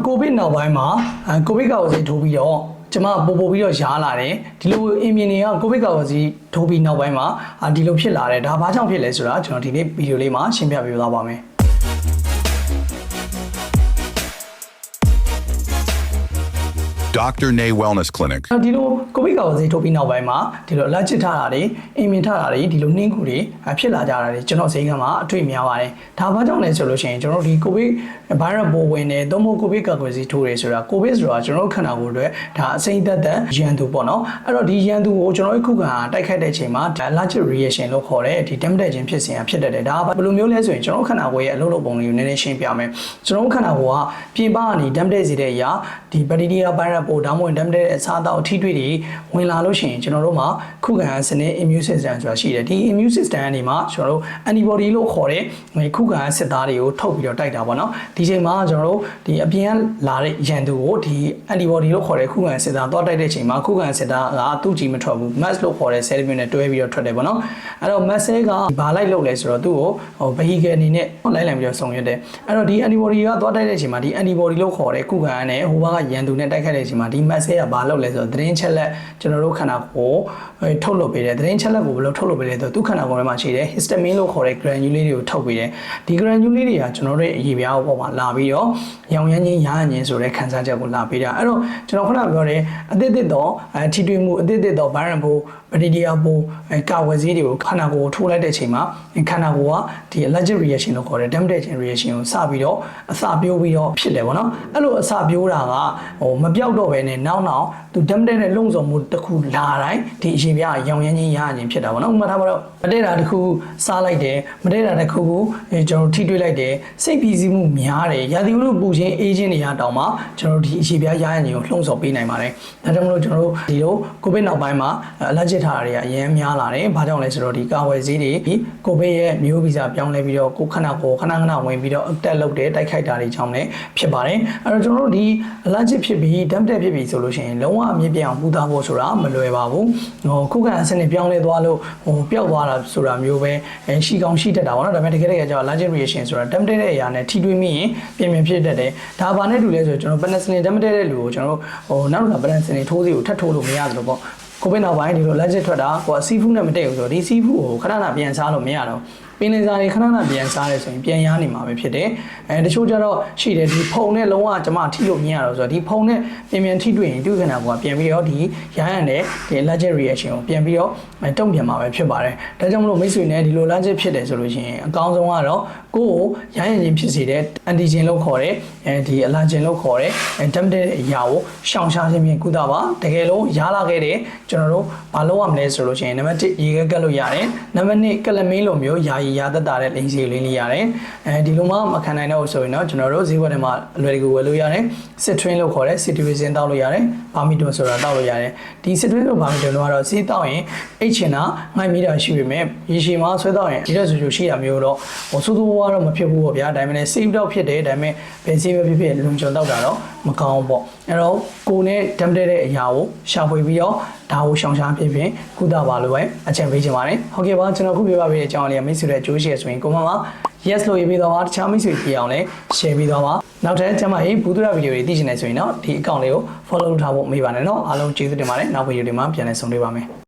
ကိုဗစ်နောက်ပိုင်းမှာကိုဗစ်ကာကွယ်ဆေးထိုးပြီးတော့ကျွန်မပို့ပြီးတော့ရားလာတယ်ဒီလိုအင်မြင်တွေကကိုဗစ်ကာကွယ်ဆေးထိုးပြီးနောက်ပိုင်းမှာဒီလိုဖြစ်လာတယ်ဒါဘာကြောင့်ဖြစ်လဲဆိုတာကျွန်တော်ဒီနေ့ဗီဒီယိုလေးမှာရှင်းပြပေးသွားပါမယ်Dr. Nay Wellness Clinic ဒီလိုကိုဗစ်ကာကွယ်ဆေးထိုးပြီးနောက်ပိုင်းမှာဒီလိုအလက်ချစ်ထားတာတွေအင်မြင်ထားတာတွေဒီလိုနှင်းကူတွေဖြစ်လာကြတာတွေကျွန်တော်ဈေးကမှာအတွေ့များပါတယ်ဒါဘာကြောင့်လဲဆိုလို့ရှိရင်ကျွန်တော်ဒီကိုဗစ်ဗိုင်းရပ်စ်ပိုးဝင်တယ်သို့မဟုတ်ကိုဗစ်ကာကွယ်ဆေးထိုးတယ်ဆိုတာကိုဗစ်ဆိုတာကျွန်တော်ခန္ဓာကိုယ်အတွက်ဒါအစိမ့်သက်သက်ရန်သူပေါ့နော်အဲ့တော့ဒီရန်သူကိုကျွန်တော်ခုခံတိုက်ခိုက်တဲ့အချိန်မှာ allergic reaction လို့ခေါ်တဲ့ဒီ damage ခြင်းဖြစ်စဉ်ဖြစ်တတ်တယ်ဒါဘယ်လိုမျိုးလဲဆိုရင်ကျွန်တော်ခန္ဓာကိုယ်ရဲ့အလုပ်လုပ်ပုံလေးကိုနည်းနည်းရှင်းပြမယ်ကျွန်တော်ခန္ဓာကိုယ်ကပြင်ပကနေ damage စေတဲ့အရာဒီ bacteria ဗိုင်းရပ်စ်ပိုးဒါမှမဟုတ် damage အစားအသောက်အထီးတွေဝင်လာလို့ရှိရင်ကျွန်တော်တို့မှာခုခံစနစ် immune system ဆိုတာရှိတယ်ဒီ immune system ကနေမှာကျွန်တော်တို့ antibody လို့ခေါ်တဲ့ခုခံစစ်သားတွေကိုထုတ်ပြီးတော့တိုက်တာပေါ့နော်ဒီချိန်မှာကျွန်တော်တို့ဒီအပြင်လာတဲ့ရန်သူကိုဒီ antibody လို့ခေါ်တဲ့ခုခံစစ်သားသွားတိုက်တဲ့ချိန်မှာခုခံစစ်သားကသူ့ကြည့်မထွက်ဘူး mass လို့ခေါ်တဲ့ cell မျိုးနဲ့တွဲပြီးတော့ထွက်တယ်ပေါ့နော်အဲ့တော့ mass ကဘာလိုက်လုပ်လဲဆိုတော့သူ့ကိုvehicle အနေနဲ့လိုက်လံပြီးတော့ဆောင်ရွက်တယ်အဲ့တော့ဒီ antibody ကသွားတိုက်တဲ့ချိန်မှာဒီ antibody လို့ခေါ်တဲ့ခုခံနဲ့ဟိုဘက်ကရန်သူနဲ့တိုက်ခိုက်တဲ့ချိန်မှာဒီ mass ကဘာလုပ်လဲဆိုတော့သတင်းချက်လက်ကျွန်တော်တို့ခန္ဓာကိုယ်ထုတ်လုပ်ပေးတယ်သတင်းချက်လက်ကိုဘယ်လိုထုတ်လုပ်ပေးလဲဆိုတော့သူခန္ဓာကိုယ်ထဲမှာရှိတဲ့ histamine လို့ခေါ်တဲ့ granule တွေကိုထုတ်ပေးတယ်ဒီ granule တွေကကျွန်တော်တို့ရဲ့အရေပြားပေါ်မှာလာပြီးတော့ရောင်ရမ်းခြင်းရဟန်းခြင်းဆိုတဲ့ခံစားချက်ကိုလာပေးတာအဲ့တော့ကျွန်တော်ခုနပြောတဲ့အသစ်တော့ထိတွေ့မှုအသစ်တော့ဗိုင်းရပ်စ်ပိုးဘက်တီးရီးယားပိုးကာဝယ်ဆေးတွေကိုခန္ဓာကိုယ်ထိုးလိုက်တဲ့ချိန်မှာခန္ဓာကိုယ်ကဒီ allergic reaction လို့ခေါ်တဲ့ damage reaction ကိုစပြီးတော့အစပြိုးပြီးတော့ဖြစ်တယ်ပေါ့နော်အဲ့လိုအစပြိုးတာကမပြောက်တော့ဘဲနဲ့နောက်သူ damage နဲ့လုံဆောင်မှုတစ်ခုလာတိုင်းဒီအရေပြားရောင်ရမ်းခြင်းရဟန်းခြင်းဖြစ်တာပေါ့နော်ဥပမာထားပါတော့မတည့်တာတစ်ခုစားလိုက်တယ်မတည့်တာတစ်ခုကိုကျွန်တော်ထိတွေ့လိုက်တယ်စိတ်ဖိစီးမှုများတယ်ရာသီဥတုပူခြင်းအေးခြင်းတွေရတောင်မှကျွန်တော်ဒီအရေပြားရဟန်းခြင်းကိုလှုံ့ဆော်ပေးနိုင်ပါတယ်ဒါကြောင့်မလို့ကျွန်တော်တို့ဒီလိုကိုဗစ်နောက်ပိုင်းမှာallergicထားတာတွေကအရင်များလာတယ်ဘာကြောင့်လဲဆိုတော့ဒီကာဝယ်ဆေးတွေဒီကိုဗစ်ရဲ့မျိုးဗီဇပြောင်းလဲပြီးတော့ကိုခန္ဓာကိုယ်ခဏဝင်ပြီးတော့အတက်လုပ်တဲ့တိုက်ခိုက်တာတွေကြောင့်လည်းဖြစ်ပါတယ်အဲ့တော့ကျွန်တော်တို့ဒီ allergic ဖြစ်ပြီး damage ဖြစ်ပြီးဆိုလို့ရှိရင်လုံးဝအမြင့်ပြအောင်ပူသားဖို့ဆိုတာမလွယ်ပါဘူးခုခံစနစ်ပြောင်းလဲသွားလို့ပျောက်သွားတာဆိုတာမျိုးပဲရှိကောင်းရှိတတ်တာပေါ့နော်ဒါပေမဲ့တကယ်ကြောင့် allergic reaction ဆိုတာ damage တဲ့အရာနဲ့ထိတွေ့မိရင်ပြင်ဖြစ်တတ်တယ်ဒါဘာနဲ့တူလဲဆိုတော့ကျွန်တော် penicillin damage တဲ့လူကိုကျွန်တော်နောက်တစ်ခါ penicillin ထိုးစီကိုထပ်ထိုးလို့မရသလိုပေါ့ကိုဗစ်နောက်ပိုင်းဒီလို allergic ထွက်တာကိုစီးဖူးနဲ့မတည့်ဘူးဆိုတော့ဒီစီးဖူးကိုခဏပြန်စားလို့မရတော့ပင်လယ်စာတွေခဏပြန်စားရဲဆိုရင်ပြန်ရနေမှာပဲဖြစ်တယ်တချို့ကျတော့ရှိတယ်ဒီဖုံနဲ့လုံးဝကျွန်မထိလို့မရတော့ဆိုတော့ဒီဖုံနဲ့ပြန်ထိတွေ့ရင်သူ့ခန္ဓာကိုယ်ကပြန်ပြီးတော့ဒီရဟန်းနဲ့ဒီ allergic reaction ကိုပြန်ပြီးတော့တုံ့ပြန်မှာပဲဖြစ်ပါတယ်ဒါကြောင့်မလို့မိတ်ဆွေနဲ့ဒီလို allergic ဖြစ်တယ်ဆိုလို့ရှိရင်အကောင်းဆုံးကတော့ကိုယ်ကိုရဟန်းရင်ဖြစ်စေတဲ့ antigen လို့ခေါ်တဲ့ဒီ allergen လို့ခေါ်တဲ့ damage တဲ့အရာကိုရှောင်ရှားခြင်းဖြင့်ကုသပါတကယ်လို့ရလာခဲ့တဲ့ကျွန်တော်တို့ဘာလုပ်ရမလဲဆိုလို့ရှိရင်နံပါတ်1ရေခဲကက်လို့ရတယ်နံပါတ်2ကလမင်းလိုမျိုးယာယီရသက်တာတဲ့လိန်စီလေးလေးရတယ်ဒီလိုမှမခံနိုင်တော့ဆိုရင်တော့ကျွန်တော်တို့ဈေးဝယ်ထဲမှာအလွယ်တကူဝယ်လို့ရတယ် citrin လို့ခေါ်တဲ့ citrizin တောက်လို့ရတယ်ဘာမီတွန်ဆိုတာတောက်လို့ရတယ်ဒီ citrin လို့ဘာမီတွန်တော့ဈေးတောက်ရင်အိတ်ချင်တာငှိုက်မိတာရှိပေမဲ့ရေရှည်မှာဆွဲတောက်ရင်ဒီတဲ့ဆူရှိတာမျိုးတော့စိုးစိုးဝါးတော့မဖြစ်ဘူးပေါ့ဗျာဒါပေမဲ့ safe တော့ဖြစ်တယ်ဒါပေမဲ့ဘယ်ဆေးပဲဖြစ်လုံခြုံတောက်တာတော့မကောင်းပေါ့အဲ့တော့ကိုယ်နဲ့ damage တဲ့အရာကိုရှာဖွေပြီးတော့ဒါကိုရှောင်ရှားဖြစ်ဖြစ်ကုသပါလို့ပဲအကြံပေးချင်ပါတယ်ဟုတ်ကဲ့ပါကျွန်တော်ခုပြပြပေးတဲ့အကြောင်းလေးမိတ်ဆွေတွေအကျိုးရှိရဆိုရင်ကိုမမ yes လို့ရေးပေးတော့ပါတခြားမိတ်ဆွေပြအောင်လဲ share ပေးတော့ပါနောက်ထပ်ကျမကြီးဘူးတူရဗီဒီယိုတွေသိချင်နေဆိုရင်တော့ဒီ account လေးကို follow လုပ်ထားဖို့မေးပါနဲ့เนาะအားလုံးကျေးဇူးတင်ပါတယ်နောက်ဗီဒီယိုတွေမှာပြန်လည်ဆုံတွေ့ပါမယ်